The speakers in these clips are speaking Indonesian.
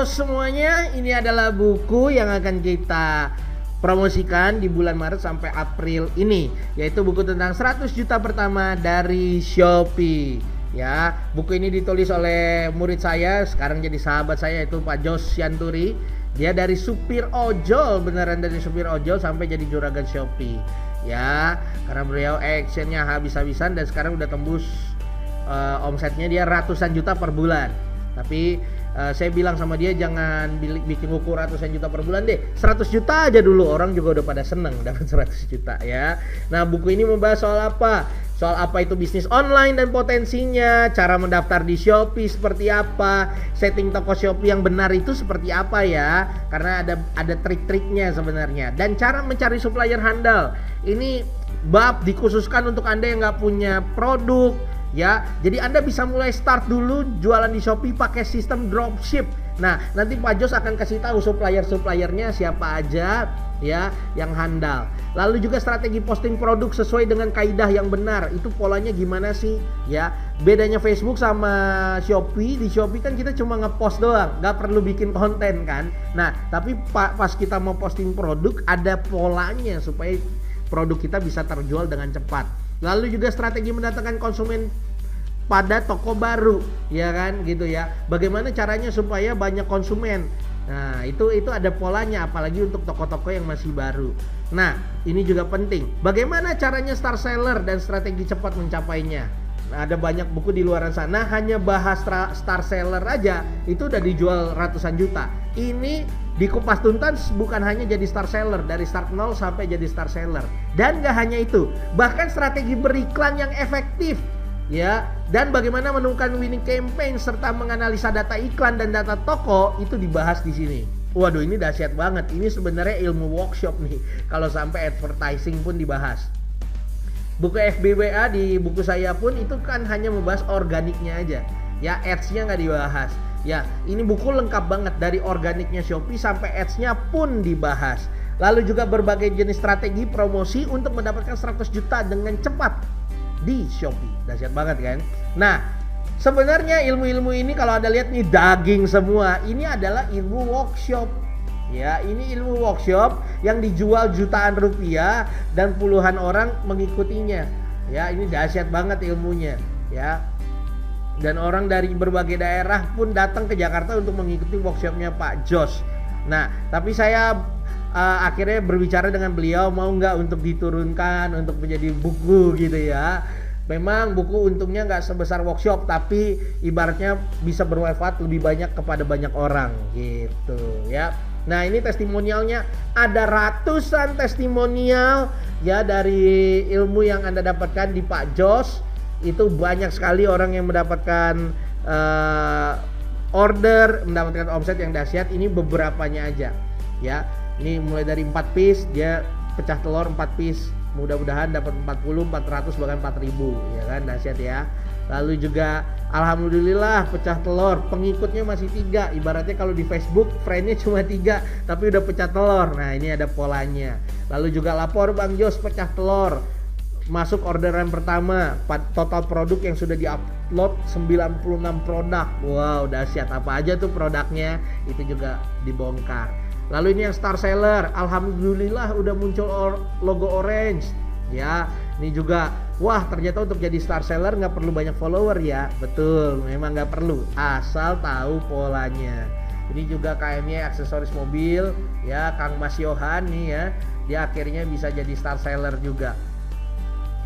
Halo semuanya, ini adalah buku yang akan kita promosikan di bulan Maret sampai April ini, yaitu buku tentang 100 juta pertama dari Shopee. Ya, buku ini ditulis oleh murid saya, sekarang jadi sahabat saya, yaitu Pak Jos Sianturi. Dia dari supir ojol, beneran dari supir ojol sampai jadi juragan Shopee. Ya, karena beliau actionnya habis-habisan dan sekarang udah tembus omsetnya dia ratusan juta per bulan. Tapi saya bilang sama dia jangan bikin buku ratusan juta per bulan deh, 100 juta aja dulu, orang juga udah pada seneng dapat 100 juta ya. Nah, buku ini membahas soal apa? Soal apa itu bisnis online dan potensinya, cara mendaftar di Shopee seperti apa, setting toko Shopee yang benar itu seperti apa ya, karena ada trik-triknya sebenarnya, dan cara mencari supplier handal. Ini bab dikhususkan untuk Anda yang nggak punya produk. Ya, jadi Anda bisa mulai start dulu jualan di Shopee pakai sistem dropship. Nah, nanti Pak Jos akan kasih tahu supplier-suppliernya siapa aja ya yang handal. Lalu juga strategi posting produk sesuai dengan kaidah yang benar. Itu polanya gimana sih? Ya, bedanya Facebook sama Shopee, di Shopee kan kita cuma ngepost doang, nggak perlu bikin konten kan. Nah, tapi pas kita mau posting produk ada polanya supaya produk kita bisa terjual dengan cepat. Lalu juga strategi mendatangkan konsumen pada toko baru, ya kan, gitu ya. Bagaimana caranya supaya banyak konsumen? Nah, itu ada polanya, apalagi untuk toko-toko yang masih baru. Nah, ini juga penting. Bagaimana caranya star seller dan strategi cepat mencapainya? Nah, ada banyak buku di luar sana, hanya bahas star seller aja itu udah dijual ratusan juta. Ini di Kupas Tuntas bukan hanya jadi star seller, dari start 0 sampai jadi star seller. Dan gak hanya itu, bahkan strategi beriklan yang efektif ya, dan bagaimana menemukan winning campaign serta menganalisa data iklan dan data toko itu dibahas di sini. Waduh, ini dahsyat banget. Ini sebenarnya ilmu workshop nih, kalau sampai advertising pun dibahas. Buku FBWA di buku saya pun itu kan hanya membahas organiknya aja ya, ads-nya nggak dibahas. Ya, ini buku lengkap banget, dari organiknya Shopee sampai ads-nya pun dibahas. Lalu juga berbagai jenis strategi promosi untuk mendapatkan 100 juta dengan cepat di Shopee. Dahsyat banget kan? Nah, sebenarnya ilmu-ilmu ini kalau Anda lihat nih daging semua. Ini adalah ilmu workshop. Ya, ini ilmu workshop yang dijual jutaan rupiah dan puluhan orang mengikutinya. Ya, ini dahsyat banget ilmunya, ya. Dan orang dari berbagai daerah pun datang ke Jakarta untuk mengikuti workshopnya Pak Jos. Nah, tapi saya akhirnya berbicara dengan beliau, mau nggak untuk diturunkan untuk menjadi buku gitu ya. Memang buku untungnya nggak sebesar workshop, tapi ibaratnya bisa bermanfaat lebih banyak kepada banyak orang gitu ya. Nah, ini testimonialnya, ada ratusan testimonial ya dari ilmu yang Anda dapatkan di Pak Jos. Itu banyak sekali orang yang mendapatkan order, mendapatkan omset yang dahsyat. Ini beberapanya aja ya. Ini mulai dari 4 piece, dia pecah telur 4 piece, mudah-mudahan dapat 40, 400 bahkan 4000 ya kan, dahsyat ya. Lalu juga alhamdulillah pecah telur, pengikutnya masih 3. Ibaratnya kalau di Facebook friendnya cuma 3 tapi udah pecah telur. Nah, ini ada polanya. Lalu juga lapor Bang Jos pecah telur, masuk orderan pertama, total produk yang sudah diupload 96 produk. Wow, dahsyat. Apa aja tuh produknya, itu juga dibongkar. Lalu ini yang star seller, alhamdulillah udah muncul logo orange ya. Ini juga, wah ternyata untuk jadi star seller nggak perlu banyak follower ya. Betul, memang nggak perlu, asal tahu polanya. Ini juga KM-nya aksesoris mobil ya, Kang Mas Yohan nih ya, dia akhirnya bisa jadi star seller juga.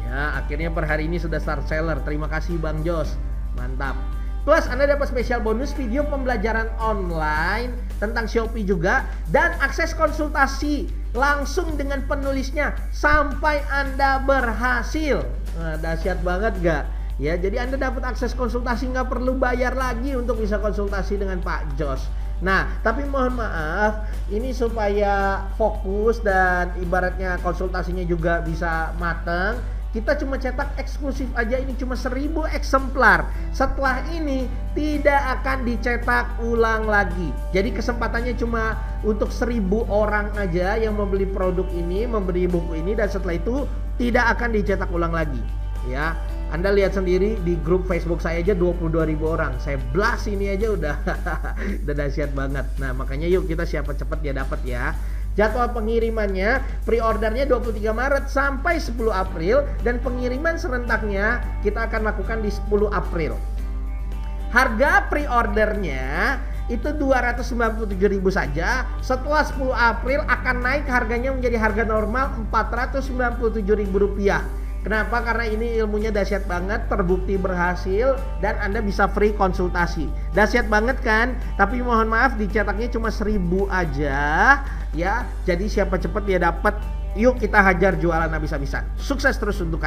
Ya, akhirnya per hari ini sudah star seller. Terima kasih Bang Jos, mantap. Plus Anda dapat spesial bonus video pembelajaran online tentang Shopee juga, dan akses konsultasi langsung dengan penulisnya sampai Anda berhasil. Nah, dahsyat banget gak? Ya, jadi Anda dapat akses konsultasi, nggak perlu bayar lagi untuk bisa konsultasi dengan Pak Jos. Nah, tapi mohon maaf, ini supaya fokus dan ibaratnya konsultasinya juga bisa mateng, kita cuma cetak eksklusif aja, ini cuma 1000 eksemplar. Setelah ini tidak akan dicetak ulang lagi. Jadi kesempatannya cuma untuk 1000 orang aja yang membeli produk ini, membeli buku ini, dan setelah itu tidak akan dicetak ulang lagi. Ya, Anda lihat sendiri di grup Facebook saya aja 22.000 orang. Saya blast ini aja udah udah dahsyat banget. Nah, makanya yuk kita siapa cepet ya dapat ya. Jadwal pengirimannya, pre-ordernya 23 Maret sampai 10 April dan pengiriman serentaknya kita akan lakukan di 10 April. Harga pre-ordernya itu 297.000 saja. Setelah 10 April akan naik harganya menjadi harga normal Rp497.000. Kenapa? Karena ini ilmunya dahsyat banget, terbukti berhasil, dan Anda bisa free konsultasi. Dahsyat banget kan? Tapi mohon maaf dicetaknya cuma 1.000 aja ya. Jadi siapa cepet dia dapat. Yuk kita hajar jualan habis-habisan. Sukses terus untuk Anda.